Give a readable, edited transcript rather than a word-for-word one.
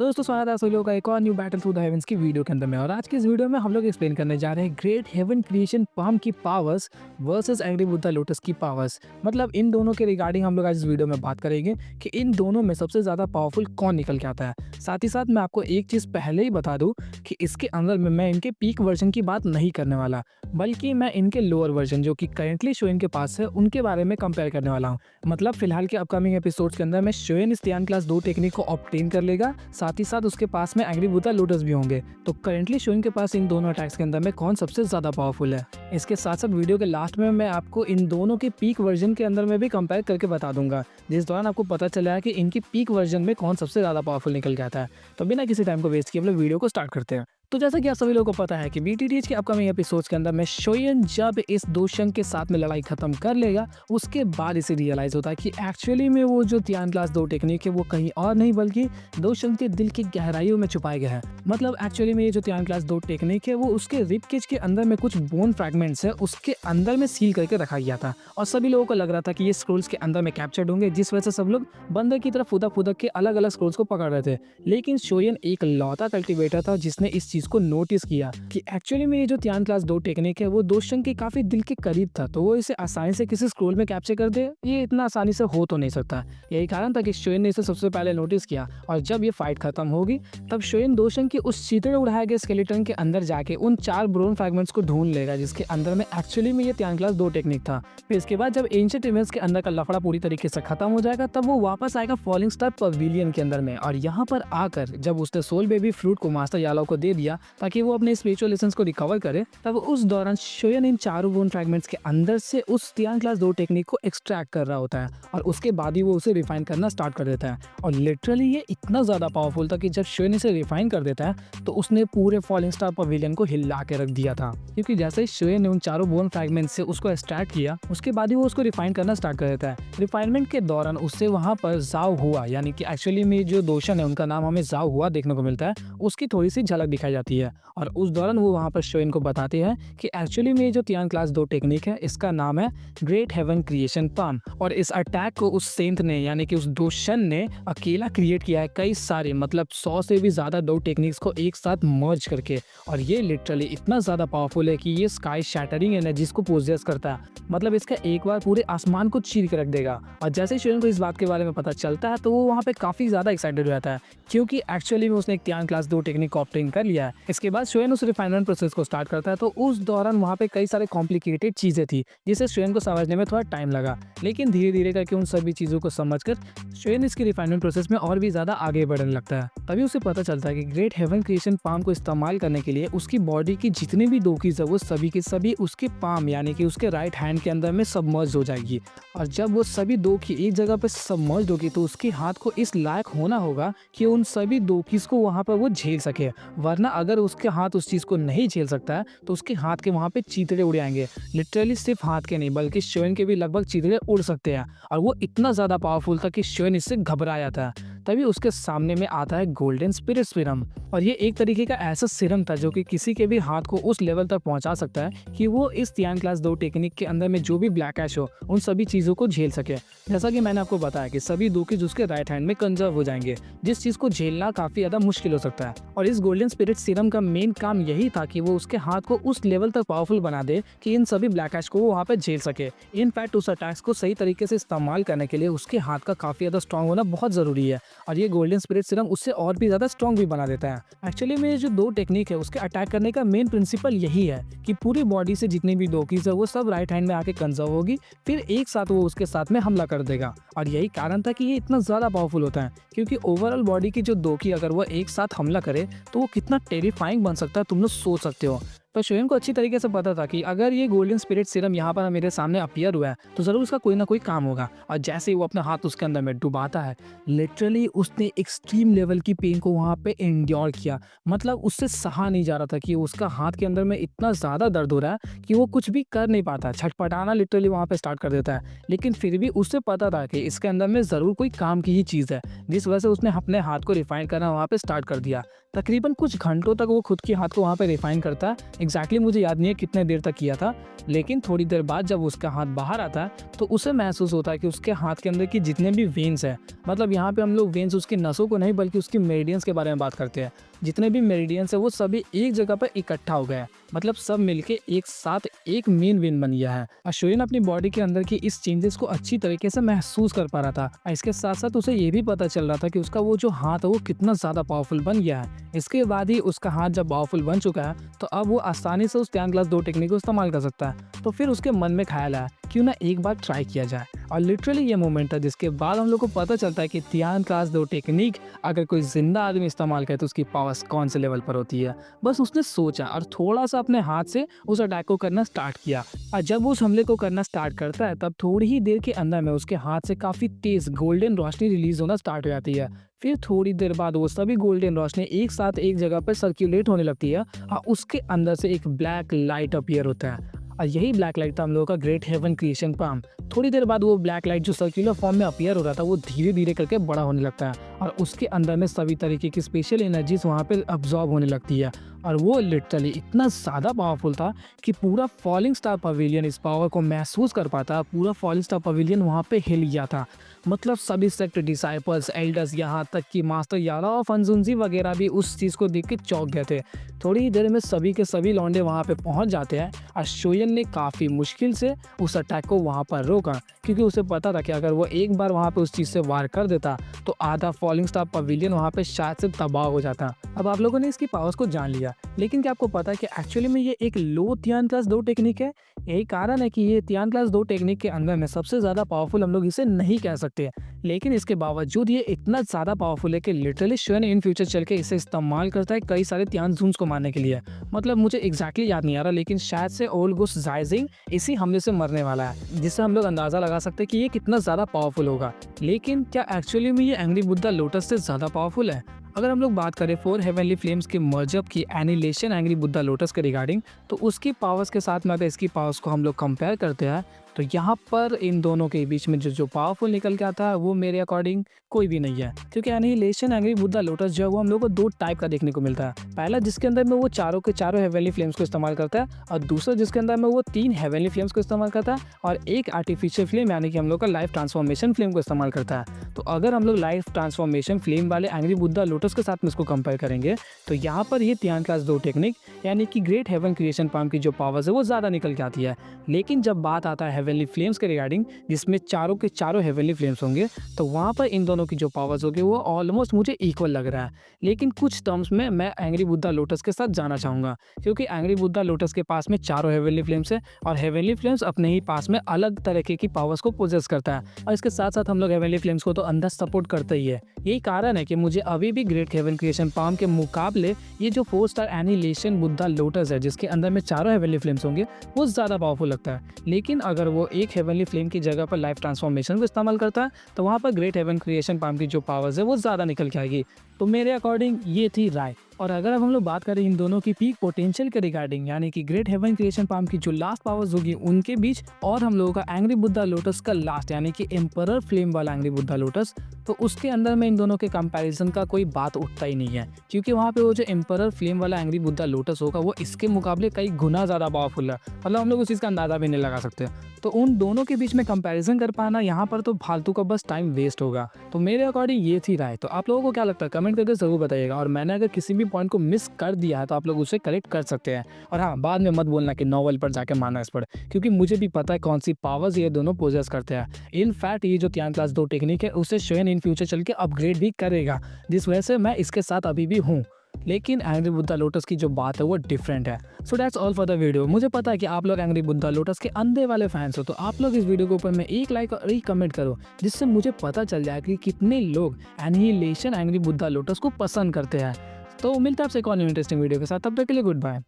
तो दोस्तों स्वागत है आप सभी लोगों का एक और new battle through the heavens की वीडियो के अंदर में। और आज की इस वीडियो में हम लोग एक्सप्लेन करने जा रहे हैं ग्रेट हेवन क्रिएशन पाम की powers versus angry Buddha lotus की पावर्स। मतलब इन दोनों के रिगार्डिंग हम लोग आज इस वीडियो में बात करेंगे कि इन दोनों में सबसे ज़्यादा पावरफुल कौन निकल के आता है। साथ ही साथ मैं आपको एक चीज़ पहले ही बता दूँ कि इसके अंदर में मैं इनके पीक वर्जन की बात नहीं करने वाला, बल्कि मैं इनके लोअर वर्जन जो कि करेंटली शोइन के पास है उनके बारे में कंपेयर करने वाला हूँ। मतलब फिलहाल के अपकमिंग एपिसोड्स के अंदर में शोइन इस तियान क्लास 2 टेक्निक को ऑब्टेन कर लेगा, साथ ही साथ उसके पास में एंग्री बुद्धा लोटस भी होंगे। तो करेंटली शोइन के पास इन दोनों अटैक्स के अंदर में कौन सबसे ज़्यादा पावरफुल है। इसके साथ साथ वीडियो के लास्ट में मैं आपको इन दोनों के पीक वर्जन के अंदर में भी कंपेयर करके बता दूंगा, जिस दौरान आपको पता चला है कि इनकी पीक वर्जन में कौन सबसे ज़्यादा पावरफुल निकल के आता है। तो बिना किसी टाइम को वेस्ट किए हम लोग वीडियो को स्टार्ट करते हैं। तो जैसा कि आप सभी लोगों को पता है कि बीटीटीएच के अपकमिंग एपिसोड्स के अंदर में शोयन जब इस दोशंग के साथ में लड़ाई खत्म कर लेगा, उसके बाद इसे रियलाइज होता है कि एक्चुअली में वो जो तियान क्लास 2 टेक्निक है वो कहीं और नहीं बल्कि दोशंग के दिल की गहराइयों में छुपाया गया है। मतलब एक्चुअली में ये जो तियान क्लास 2 टेक्निक है वो उसके रिब केज के अंदर में कुछ बोन फ्रैगमेंट्स है उसके अंदर में सील करके रखा गया था, और सभी लोगों को लग रहा था कि ये स्क्रोल्स के अंदर में कैप्चर्ड होंगे, जिस वजह से सब लोग बंदर की तरफ फुदक फुदक के अलग अलग स्क्रोल्स को पकड़ रहे थे। लेकिन शोयन एक लौता कल्टिवेटर था जिसने इस चीज को नोटिस किया कि एक्चुअली में ये जो तियान क्लास 2 टेक्निक है वो दोशंग के काफी दिल के करीब था, तो वो इसे आसानी से किसी स्क्रोल में कैप्चर कर दे ये इतना आसानी से हो तो नहीं सकता। यही कारण था कि शोयन ने इसे सबसे पहले नोटिस किया, और जब ये फाइट खत्म होगी तब शोयन दोशंग के उस चीतड़े उड़ाए गए स्केलेटन के अंदर जाके उन 4 ब्रोन फ्रैगमेंट्स को ढूंढ लेगा जिसके अंदर में एक्चुअली में ये तियान क्लास 2 टेक्निक था। फिर इसके बाद जब एंशिएंट इवेंट्स के अंदर का लफड़ा पूरी तरीके से खत्म हो जाएगा तब वो वापस आएगा फॉलिंग स्टार पवेलियन के अंदर में, और यहाँ पर आकर जब उसने सोल बेबी फ्रूट को मास्टर यालो को दे दिया ताकि वो अपने स्पिरिचुअल लेसन्स को रिकवर करे, तब उस दौरान शोयन इन चारों बोन फ्रैगमेंट्स के अंदर से उस तियान क्लास 2 टेक्निक को एक्सट्रैक्ट कर रहा होता है, और उसके बाद ही वो उसे रिफाइन करना स्टार्ट कर देता है। और लिटरली ये इतना ज़्यादा पावरफुल था कि जब शोयन इसे रिफाइन कर देता है तो उसने पूरे फॉलिंग स्टार पवेलियन को हिला के रख दिया था, क्योंकि जैसे ही शोयन ने उन चारों बोन फ्रैगमेंट्स से उसको एक्सट्रैक्ट किया उसके बाद ही वो उसको रिफाइन करना स्टार्ट कर देता है। रिफाइनमेंट के दौरान उससे वहाँ पर जाओ हुआ, यानी कि एक्चुअली में जो दोशन है उनका नाम हमें जाओ हुआ देखने को मिलता है, उसकी थोड़ी सी झलक दिखाई जाती है। और उस दौरान वो वहाँ पर शोयन को बताते हैं कि एक्चुअली में जो तियान क्लास 2 टेक्निक है इसका नाम है ग्रेट हेवन क्रिएशन पाम, और इस अटैक को उस सेंट ने यानी कि उस दोशन ने अकेला क्रिएट किया है, कई सारे मतलब 100 से भी ज़्यादा 2 टेक्निक्स को एक साथ मर्ज करके। और ये लिटरली इतना ज़्यादा पावरफुल है कि ये स्काई शैटरिंग एनर्जीज को पोजेस करता है, मतलब इसका एक बार पूरे आसमान को चीर के रख देगा। और जैसे ही शोयन को इस बात के बारे में पता चलता है तो वो वहाँ पे काफ़ी ज़्यादा एक्साइटेड हो जाता है, क्योंकि एक्चुअली में उसने एक तियान क्लास 2 टेक्निक को ऑब्टेन कर लिया है। इसके बाद शोयन उस रिफाइनमेंट प्रोसेस को स्टार्ट करता है, तो उस दौरान वहाँ पे कई सारे कॉम्प्लिकेटेड चीज़ें थी जिसे शोयन को समझने में थोड़ा टाइम लगा, लेकिन धीरे धीरे करके उन सभी चीज़ों को समझकर शोयन इसकी रिफाइनमेंट प्रोसेस में और भी ज़्यादा आगे बढ़ने लगता है। तभी उसे पता चलता है कि ग्रेट हेवन क्रिएशन पाम को इस्तेमाल करने के लिए उसकी बॉडी की जितनी भी दोकीज है वो सभी की सभी उसके पाम यानी कि उसके राइट हैंड के अंदर में सबमर्ज हो जाएगी। और जब वो सभी दोखी एक जगह पर सबमर्ज होगी तो उसके हाथ को इस लायक होना होगा कि उन सभी दोकीज को वहाँ पर वो झेल सके, वरना अगर उसके हाथ उस चीज़ को नहीं झेल सकता है तो उसके हाथ के वहाँ पे चीतड़े उड़ आएंगे। लिटरली सिर्फ हाथ के नहीं बल्कि शोयन के भी लगभग चीतड़े उड़ सकते हैं, और वो इतना ज़्यादा पावरफुल था कि शोयन इससे घबराया था। तभी उसके सामने में आता है गोल्डन स्पिरिट सीरम, और ये एक तरीके का ऐसा सीरम था जो कि किसी के भी हाथ को उस लेवल तक पहुंचा सकता है कि वो इस तियान क्लास 2 टेक्निक के अंदर में जो भी ब्लैक ऐश हो उन सभी चीज़ों को झेल सके। जैसा कि मैंने आपको बताया कि सभी दोकीज उसके राइट हैंड में कंजर्व हो जाएंगे, जिस चीज़ को झेलना काफ़ी ज़्यादा मुश्किल हो सकता है। और इस गोल्डन स्पिरिट सीरम का मेन काम यही था कि वो उसके हाथ को उस लेवल तक पावरफुल बना दे कि इन सभी ब्लैक ऐश को वो वहाँ पर झेल सके। इनफैक्ट उस अटैक्स को सही तरीके से इस्तेमाल करने के लिए उसके हाथ का काफ़ी ज़्यादा स्ट्रॉन्ग होना बहुत ज़रूरी है, और ये गोल्डन स्पिरिट सीरम उससे और भी ज़्यादा स्ट्रॉन्ग भी बना देता है। एक्चुअली में जो 2 टेक्निक है उसके अटैक करने का मेन प्रिंसिपल यही है कि पूरी बॉडी से जितनी भी दोकीज है वो सब राइट हैंड में आके कंजर्व होगी, फिर एक साथ वो उसके साथ में हमला कर देगा। और यही कारण था कि ये इतना ज़्यादा पावरफुल होता है, क्योंकि ओवरऑल बॉडी की जो दोकी अगर वो एक साथ हमला करे तो वो कितना टेरिफाइंग बन सकता है तुम लोग सोच सकते हो। तो शोयन को अच्छी तरीके से पता था कि अगर ये गोल्डन स्पिरिट सीरम यहाँ पर मेरे सामने अपीयर हुआ है तो ज़रूर उसका कोई ना कोई काम होगा। और जैसे ही वो अपना हाथ उसके अंदर में डुबाता है, लिटरली उसने एक्सट्रीम लेवल की पेन को वहाँ पे एंड्योर किया। मतलब उससे सहा नहीं जा रहा था कि उसका हाथ के अंदर में इतना ज़्यादा दर्द हो रहा है कि वो कुछ भी कर नहीं पाता, छटपटाना लिटरली वहाँ पे स्टार्ट कर देता है। लेकिन फिर भी उसे पता था कि इसके अंदर में ज़रूर कोई काम की ही चीज़ है, जिस वजह से उसने अपने हाथ को रिफाइन करना वहाँ पे स्टार्ट कर दिया। तकरीबन कुछ घंटों तक वो खुद के हाथ को वहाँ पे रिफाइन करता है, एग्जैक्टली मुझे याद नहीं है कितने देर तक किया था, लेकिन थोड़ी देर बाद जब उसका हाथ बाहर आता है तो उसे महसूस होता है कि उसके हाथ के अंदर की जितने भी वेन्स हैं, मतलब यहाँ पे हम लोग वेन्स उसकी नसों को नहीं बल्कि उसकी मेरिडियंस के बारे में बात करते हैं। जितने भी मेरिडियंस है वो सभी एक जगह पर इकट्ठा हो गए हैं, मतलब सब मिलके एक साथ एक मेन वेन बन गया है। अश्विन अपनी बॉडी के अंदर की इस चेंजेस को अच्छी तरीके से महसूस कर पा रहा था। इसके साथ साथ उसे ये भी पता चल रहा था कि उसका वो जो हाथ है वो कितना ज्यादा पावरफुल बन गया है। इसके बाद ही उसका हाथ जब पावरफुल बन चुका है तो अब वो आसानी से उस त्यान क्लास 2 टेक्निक को इस्तेमाल कर सकता है। तो फिर उसके मन में ख्याल आया क्यों ना एक बार ट्राई किया जाए, और लिटरली ये मोमेंट था जिसके बाद हम लोग को पता चलता है कि त्यान क्लास 2 टेक्निक अगर कोई जिंदा आदमी इस्तेमाल करे तो उसकी पावर्स कौन से लेवल पर होती है। बस उसने सोचा और थोड़ा सा अपने हाथ से उस अटैक को करना स्टार्ट किया, और जब वो उस हमले को करना स्टार्ट करता है तब थोड़ी ही देर के अंदर में उसके हाथ से काफी तेज गोल्डन रोशनी रिलीज होना स्टार्ट हो जाती है। फिर थोड़ी देर बाद वो सभी गोल्डन रोशनी एक साथ एक जगह पर सर्कुलेट होने लगती है और उसके अंदर से एक ब्लैक लाइट अपीयर होता है, और यही ब्लैक लाइट था हम लोगों का ग्रेट हेवन क्रिएशन पाम। थोड़ी देर बाद वो ब्लैक लाइट जो सर्कुलर फॉर्म में अपीयर हो रहा था वो धीरे धीरे करके बड़ा होने लगता है, और उसके अंदर में सभी तरीके की स्पेशल एनर्जीज वहाँ पे अब्जॉर्ब होने लगती है। और वो लिटरली इतना ज़्यादा पावरफुल था कि पूरा फॉलिंग स्टार पवेलियन इस पावर को महसूस कर पाता। पूरा फॉलिंग स्टार पवेलियन वहाँ पे हिल गया था, मतलब सभी सेक्ट डिसाइपल्स, एल्डर्स, यहाँ तक कि मास्टर यारा और फंजुनजी वगैरह भी उस चीज़ को देख के चौंक गए थे। थोड़ी ही देर में सभी के सभी लौंडे वहाँ पे पहुँच जाते हैं, और शोयन ने काफ़ी मुश्किल से उस अटैक को वहाँ पर रोका, क्योंकि उसे पता था कि अगर वो एक बार वहाँ पे उस चीज़ से वार कर देता तो आधा फॉलिंग स्टार पवेलियन वहाँ पे शायद से तबाह हो जाता। अब आप लोगों ने इसकी पावर्स को जान लिया, लेकिन क्या आपको पता है कि एक्चुअली में ये एक लो त्यान क्लास 2 टेक्निक है। यही कारण है कि ये त्यान क्लास 2 टेक्निक के अंदर में सबसे ज़्यादा पावरफुल हम लोग इसे नहीं कह सकते, लेकिन इसके बावजूद ये इतना ज़्यादा पावरफुल है कि लिटरली शोयन इन फ्यूचर चल के इसे इस्तेमाल करता है कई सारे त्यान जून्स को मारने के लिए। मतलब मुझे एग्जैक्टली याद नहीं आ रहा, लेकिन शायद से ओल्ड गोस्ट जाइजिंग इसी हमले से मरने वाला है, जिससे हम लोग अंदाज़ा लगा सकते हैं कि ये कितना ज़्यादा पावरफुल होगा। लेकिन क्या एक्चुअली में ये एंग्री बुद्धा लोटस से ज़्यादा पावरफुल है? अगर हम लोग बात करें 4 हेवनली फ्लेम्स के मर्जअप की एनिलेशन एंग्री बुद्धा लोटस के रिगार्डिंग, तो उसकी पावर्स के साथ में अगर इसकी पावर्स को हम लोग कंपेयर करते हैं तो यहाँ पर इन दोनों के बीच में जो पावरफुल निकल के आता है वो मेरे अकॉर्डिंग कोई भी नहीं है, क्योंकि एनिहिलेशन एंग्री बुद्धा लोटस जो है वो हम लोग को 2 टाइप का देखने को मिलता है। पहला जिसके अंदर में वो चारों के चारों हेवनली फ्लेम्स को इस्तेमाल करता है, और दूसरा जिसके अंदर में वो 3 हेवनली फ्लेम्स को इस्तेमाल करता है और एक आर्टिफिशियल फ्लेम यानी कि हम लोग का लाइफ ट्रांसफॉर्मेशन फ्लेम को इस्तेमाल करता है। तो अगर हम लोग लाइफ ट्रांसफॉर्मेशन फ्लेम वाले एंग्री बुद्धा लोटस के साथ में इसको कंपेयर करेंगे तो यहाँ पर ये त्यान क्लास 2 टेक्निक यानी कि ग्रेट हेवन क्रिएशन पाम की जो पावर्स है वो ज़्यादा निकल के आती है। लेकिन जब बात आता है हेवनली फ्लेम्स के रिगार्डिंग, जिसमें चारों के चारों हेवनली फ्लेम्स होंगे, तो वहाँ पर इन दोनों की जो पावर्स होगी वो ऑलमोस्ट मुझे इक्वल लग रहा है। लेकिन कुछ टर्म्स में मैं एंग्री बुद्धा लोटस के साथ जाना चाहूँगा, क्योंकि एंग्री बुद्धा लोटस के पास में चारों हेवनली फ्लेम्स है और हेवनली फ्लेम्स अपने ही पास में अलग तरीके की पावर्स को पोजेस करता है, और इसके साथ साथ हम लोग हेवनली फ्लेम्स को तो अंदर सपोर्ट करते ही है। यही कारण है कि मुझे अभी भी ग्रेट हेवन क्रिएशन पाम के मुकाबले ये जो 4 स्टार एनिहिलेशन बुद्धा लोटस है जिसके अंदर में चारों हेवनली फ्लेम्स होंगे वो ज़्यादा पावरफुल लगता है। लेकिन अगर वो एक हेवनली फ्लेम की जगह पर लाइफ ट्रांसफॉर्मेशन को इस्तेमाल करता है तो वहाँ पर ग्रेट हेवन क्रिएशन पाम की जो पावर्स है वो ज़्यादा निकल के आएगी। तो मेरे अकॉर्डिंग ये थी राय। और अगर अब हम लोग बात करें इन दोनों की पीक पोटेंशियल के रिगार्डिंग, यानी कि ग्रेट हेवन क्रिएशन पाम की जो लास्ट पावर्स होगी उनके बीच और हम लोगों का एंग्री बुद्धा लोटस का लास्ट यानी कि एम्परर फ्लेम वाला एंग्री बुद्धा लोटस, तो उसके अंदर में इन दोनों के कंपैरिजन का कोई बात उठता ही नहीं है, क्योंकि वहाँ पे वो जो एम्परर फ्लेम वाला एंग्री बुद्धा लोटस होगा वो इसके मुकाबले कई गुना ज़्यादा पावरफुल है। मतलब हम लोग उस चीज़ का अंदाज़ा भी नहीं लगा सकते। तो उन दोनों के बीच में कंपैरिजन कर पाना यहाँ पर तो फालतू का बस टाइम वेस्ट होगा। तो मेरे अकॉर्डिंग ये थी राय। तो आप लोगों को क्या लगता है कमेंट करके ज़रूर बताइएगा, और मैंने अगर किसी भी पॉइंट को मिस कर दिया है तो आप लोग उसे करेक्ट कर सकते हैं। और हाँ, बाद में मत बोलना कि नॉवल पर जाके मारना इस पर, क्योंकि मुझे भी पता है कौन सी पावर्स ये दोनों पोजेस करते हैं। इनफैक्ट ये जो त्यान क्लास 2 टेक्निक है उसे शोयन इन फ्यूचर चल के अपग्रेड भी करेगा, जिस वजह से मैं इसके साथ अभी भी हूँ। लेकिन एंग्री बुद्धा लोटस की जो बात है वो डिफरेंट है। So that's all for the video. मुझे पता है कि आप लोग एंग्री बुद्धा लोटस के अंधे वाले फैंस हो, तो आप लोग इस वीडियो के ऊपर में एक लाइक और एक कमेंट करो, जिससे मुझे पता चल जाए कि कितने लोग एनिहिलेशन एंग्री बुद्धा लोटस को पसंद करते हैं। तो मिलता है आपसे एक और इंटरेस्टिंग वीडियो के साथ, तब तक के लिए गुड बाय।